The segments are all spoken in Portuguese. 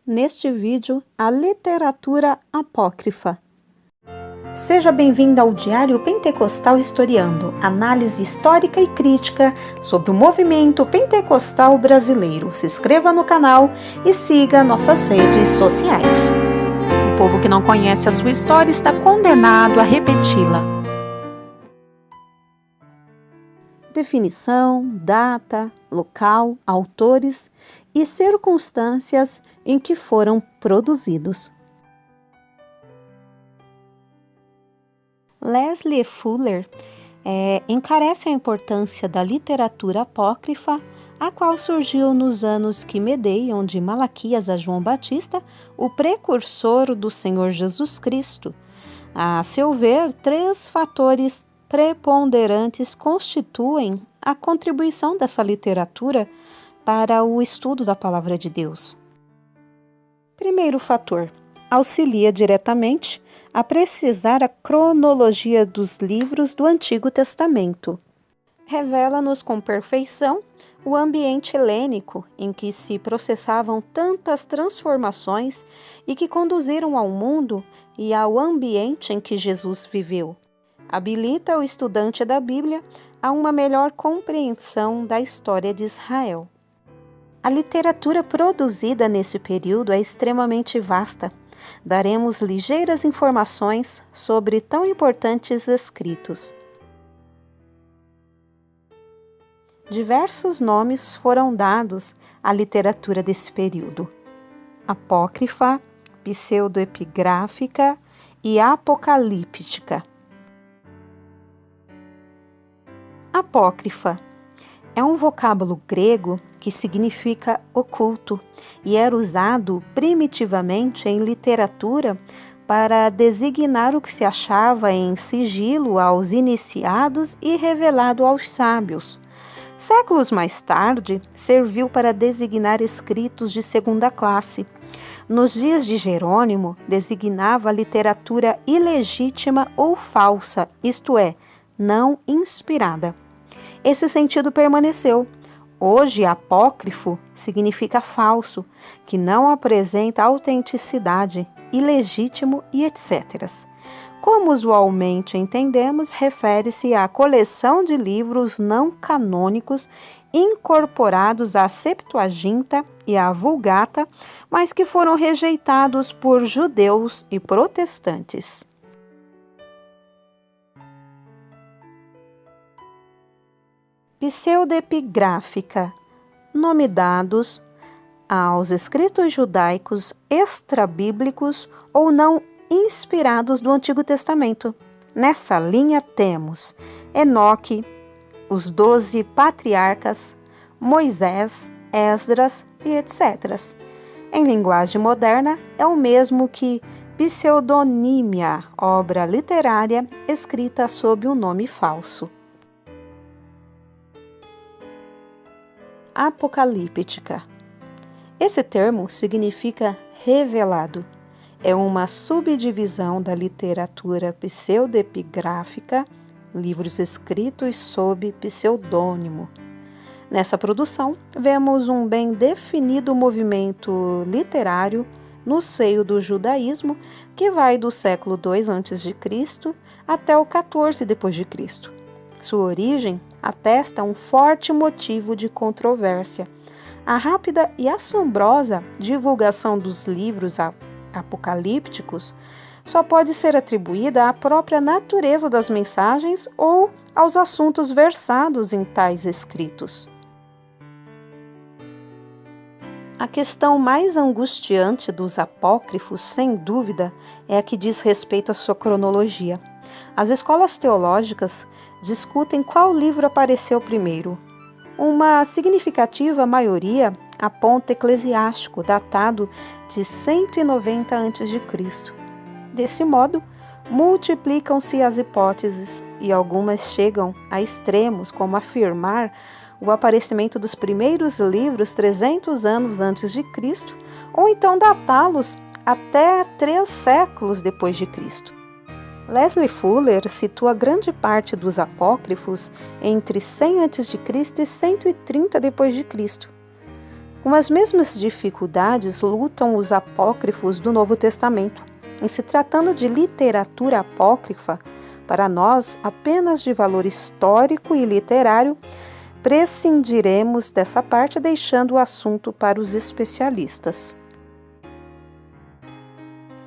neste vídeo, a literatura apócrifa. Seja bem-vindo ao Diário Pentecostal Historiando, análise histórica e crítica sobre o movimento pentecostal brasileiro. Se inscreva no canal e siga nossas redes sociais. O povo que não conhece a sua história está condenado a repeti-la. Definição, data, local, autores e circunstâncias em que foram produzidos. Leslie Fuller encarece a importância da literatura apócrifa, a qual surgiu nos anos que medeiam de Malaquias a João Batista, o precursor do Senhor Jesus Cristo. A seu ver, 3 fatores preponderantes constituem a contribuição dessa literatura para o estudo da Palavra de Deus. Primeiro fator, auxilia diretamente a precisar a cronologia dos livros do Antigo Testamento. Revela-nos com perfeição o ambiente helênico em que se processavam tantas transformações e que conduziram ao mundo e ao ambiente em que Jesus viveu. Habilita o estudante da Bíblia a uma melhor compreensão da história de Israel. A literatura produzida nesse período é extremamente vasta. Daremos ligeiras informações sobre tão importantes escritos. Diversos nomes foram dados à literatura desse período: apócrifa, pseudoepigráfica e apocalíptica. Apócrifa é um vocábulo grego que significa oculto e era usado primitivamente em literatura para designar o que se achava em sigilo aos iniciados e revelado aos sábios. Séculos mais tarde, serviu para designar escritos de segunda classe. Nos dias de Jerônimo, designava a literatura ilegítima ou falsa, isto é, não inspirada. Esse sentido permaneceu. Hoje, apócrifo significa falso, que não apresenta autenticidade, ilegítimo e etc. Como usualmente entendemos, refere-se à coleção de livros não canônicos incorporados à Septuaginta e à Vulgata, mas que foram rejeitados por judeus e protestantes. Pseudoepigráfica, nome dados aos escritos judaicos extrabíblicos ou não inspirados do Antigo Testamento. Nessa linha temos Enoque, os 12 patriarcas, Moisés, Esdras e etc. Em linguagem moderna, é o mesmo que pseudonímia, obra literária escrita sob um nome falso. Apocalíptica. Esse termo significa revelado. É uma subdivisão da literatura pseudoepigráfica, livros escritos sob pseudônimo. Nessa produção, vemos um bem definido movimento literário no seio do judaísmo, que vai do século II a.C. até o XIV d.C. Sua origem atesta um forte motivo de controvérsia. A rápida e assombrosa divulgação dos livros apocalípticos só pode ser atribuída à própria natureza das mensagens ou aos assuntos versados em tais escritos. A questão mais angustiante dos apócrifos, sem dúvida, é a que diz respeito à sua cronologia. As escolas teológicas discutem qual livro apareceu primeiro. Uma significativa maioria aponta Eclesiástico, datado de 190 a.C. Desse modo, multiplicam-se as hipóteses e algumas chegam a extremos, como afirmar o aparecimento dos primeiros livros 300 anos antes de Cristo, ou então datá-los até 3 séculos depois de Cristo. Leslie Fuller situa grande parte dos apócrifos entre 100 a.C. e 130 d.C. Com as mesmas dificuldades lutam os apócrifos do Novo Testamento. Em se tratando de literatura apócrifa, para nós apenas de valor histórico e literário, prescindiremos dessa parte, deixando o assunto para os especialistas.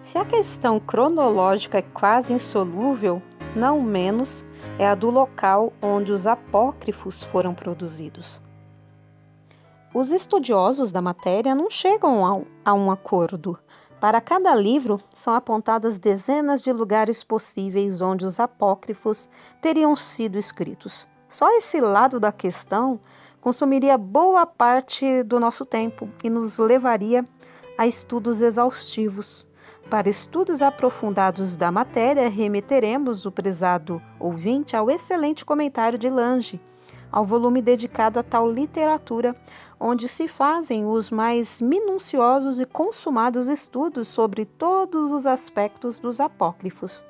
Se a questão cronológica é quase insolúvel, não menos é a do local onde os apócrifos foram produzidos. Os estudiosos da matéria não chegam a um acordo. Para cada livro, são apontadas dezenas de lugares possíveis onde os apócrifos teriam sido escritos. Só esse lado da questão consumiria boa parte do nosso tempo e nos levaria a estudos exaustivos. Para estudos aprofundados da matéria, remeteremos o prezado ouvinte ao excelente comentário de Lange, ao volume dedicado a tal literatura, onde se fazem os mais minuciosos e consumados estudos sobre todos os aspectos dos apócrifos.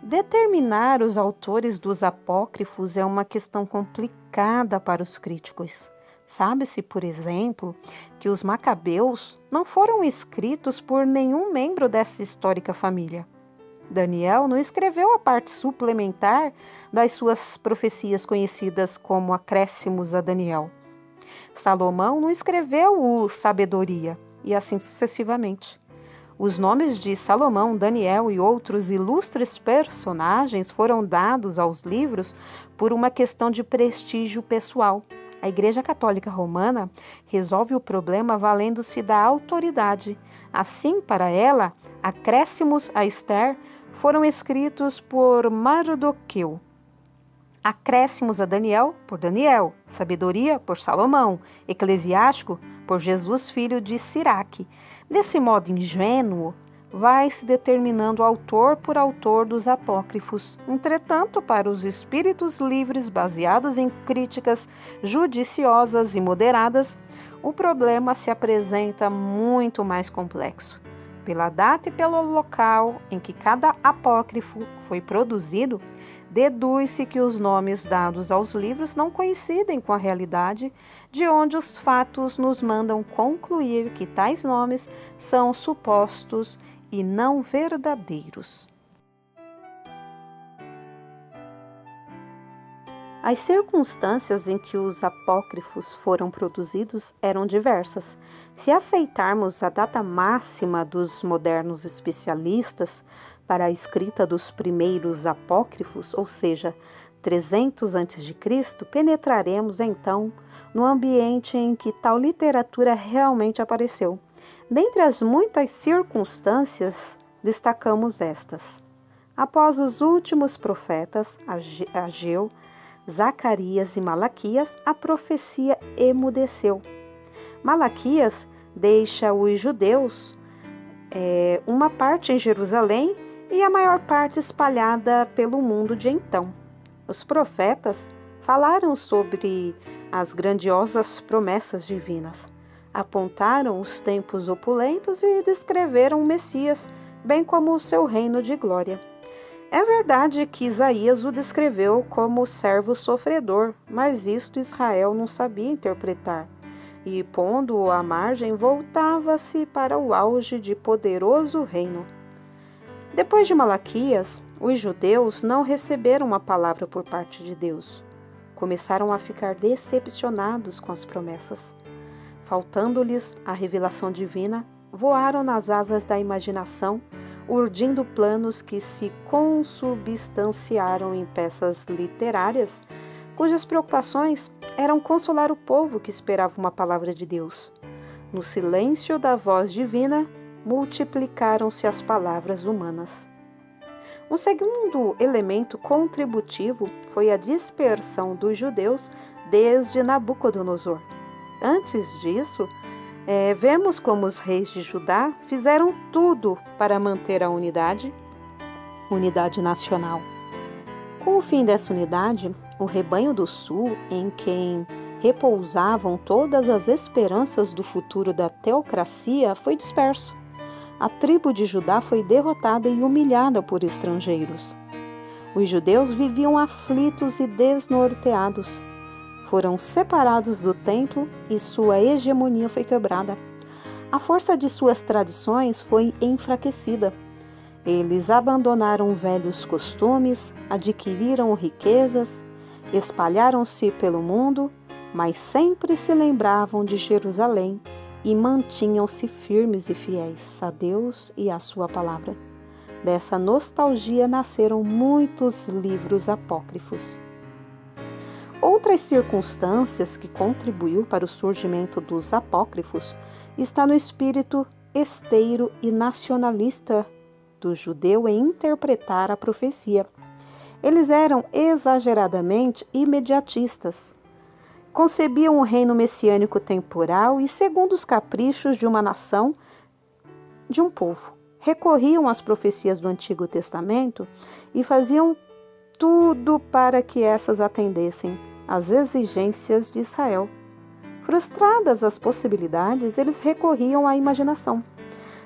Determinar os autores dos apócrifos é uma questão complicada para os críticos. Sabe-se, por exemplo, que os Macabeus não foram escritos por nenhum membro dessa histórica família. Daniel não escreveu a parte suplementar das suas profecias conhecidas como acréscimos a Daniel. Salomão não escreveu o Sabedoria, e assim sucessivamente. Os nomes de Salomão, Daniel e outros ilustres personagens foram dados aos livros por uma questão de prestígio pessoal. A Igreja Católica Romana resolve o problema valendo-se da autoridade. Assim, para ela, acréscimos a Esther foram escritos por Mardoqueu. Acréscimos a Daniel, por Daniel. Sabedoria, por Salomão. Eclesiástico, por Jesus, filho de Siraque. Desse modo ingênuo, vai se determinando autor por autor dos apócrifos. Entretanto, para os espíritos livres, baseados em críticas judiciosas e moderadas, o problema se apresenta muito mais complexo. Pela data e pelo local em que cada apócrifo foi produzido, deduz-se que os nomes dados aos livros não coincidem com a realidade, de onde os fatos nos mandam concluir que tais nomes são supostos e não verdadeiros. As circunstâncias em que os apócrifos foram produzidos eram diversas. Se aceitarmos a data máxima dos modernos especialistas para a escrita dos primeiros apócrifos, ou seja, 300 a.C., penetraremos então no ambiente em que tal literatura realmente apareceu. Dentre as muitas circunstâncias, destacamos estas. Após os últimos profetas, Ageu, Zacarias e Malaquias, a profecia emudeceu. Malaquias deixa os judeus, uma parte em Jerusalém e a maior parte espalhada pelo mundo de então. Os profetas falaram sobre as grandiosas promessas divinas, apontaram os tempos opulentos e descreveram o Messias, bem como o seu reino de glória. É verdade que Isaías o descreveu como servo sofredor, mas isto Israel não sabia interpretar, e, pondo-o à margem, voltava-se para o auge de poderoso reino. Depois de Malaquias, os judeus não receberam uma palavra por parte de Deus. Começaram a ficar decepcionados com as promessas. Faltando-lhes a revelação divina, voaram nas asas da imaginação, urdindo planos que se consubstanciaram em peças literárias, cujas preocupações eram consolar o povo que esperava uma palavra de Deus. No silêncio da voz divina, multiplicaram-se as palavras humanas. Um segundo elemento contributivo foi a dispersão dos judeus desde Nabucodonosor. Antes disso, vemos como os reis de Judá fizeram tudo para manter a unidade nacional. Com o fim dessa unidade, o rebanho do sul, em quem repousavam todas as esperanças do futuro da teocracia, foi disperso. A tribo de Judá foi derrotada e humilhada por estrangeiros. Os judeus viviam aflitos e desnorteados. foram separados do templo e sua hegemonia foi quebrada. A força de suas tradições foi enfraquecida. Eles abandonaram velhos costumes, adquiriram riquezas, espalharam-se pelo mundo, mas sempre se lembravam de Jerusalém e mantinham-se firmes e fiéis a Deus e à sua palavra. Dessa nostalgia nasceram muitos livros apócrifos. Outras circunstâncias que contribuiu para o surgimento dos apócrifos está no espírito esteiro e nacionalista do judeu em interpretar a profecia. Eles eram exageradamente imediatistas. Concebiam um reino messiânico temporal e segundo os caprichos de uma nação, de um povo. Recorriam às profecias do Antigo Testamento e faziam tudo para que essas atendessem às exigências de Israel. Frustradas as possibilidades, eles recorriam à imaginação.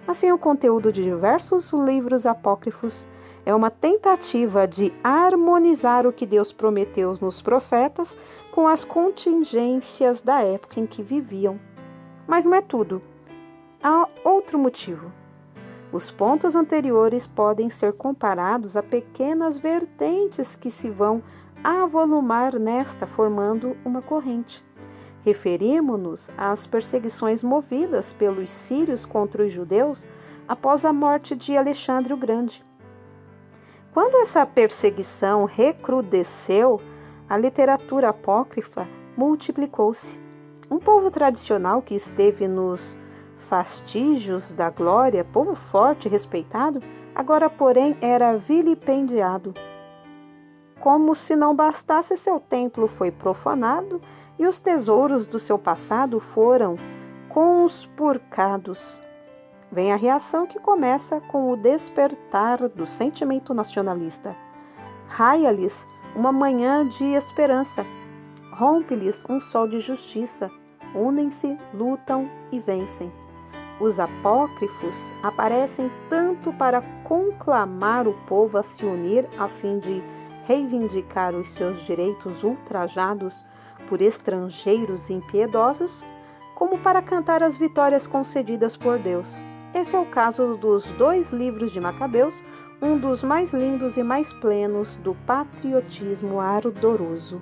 Assim, o conteúdo de diversos livros apócrifos é uma tentativa de harmonizar o que Deus prometeu nos profetas com as contingências da época em que viviam. Mas não é tudo. Há outro motivo. Os pontos anteriores podem ser comparados a pequenas vertentes que se vão avolumar nesta, formando uma corrente. Referimos-nos às perseguições movidas pelos sírios contra os judeus após a morte de Alexandre o Grande. Quando essa perseguição recrudesceu, a literatura apócrifa multiplicou-se. Um povo tradicional que esteve nos fastígios da glória, povo forte e respeitado, agora, porém, era vilipendiado. Como se não bastasse, seu templo foi profanado e os tesouros do seu passado foram conspurcados. Vem a reação que começa com o despertar do sentimento nacionalista. Raia-lhes uma manhã de esperança, rompe-lhes um sol de justiça, unem-se, lutam e vencem. Os apócrifos aparecem tanto para conclamar o povo a se unir a fim de reivindicar os seus direitos ultrajados por estrangeiros impiedosos, como para cantar as vitórias concedidas por Deus. Esse é o caso dos 2 livros de Macabeus, um dos mais lindos e mais plenos do patriotismo ardoroso.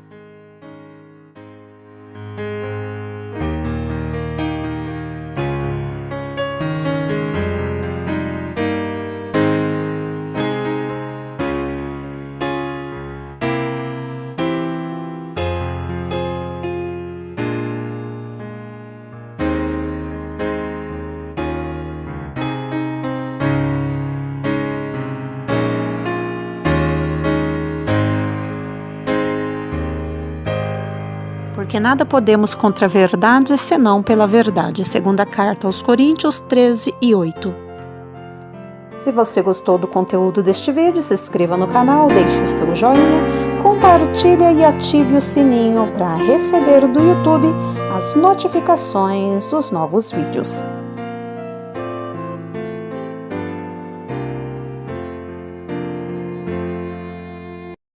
Porque nada podemos contra a verdade, senão pela verdade. Segunda carta aos Coríntios 13:8. Se você gostou do conteúdo deste vídeo, se inscreva no canal, deixe o seu joinha, compartilhe e ative o sininho para receber do YouTube as notificações dos novos vídeos.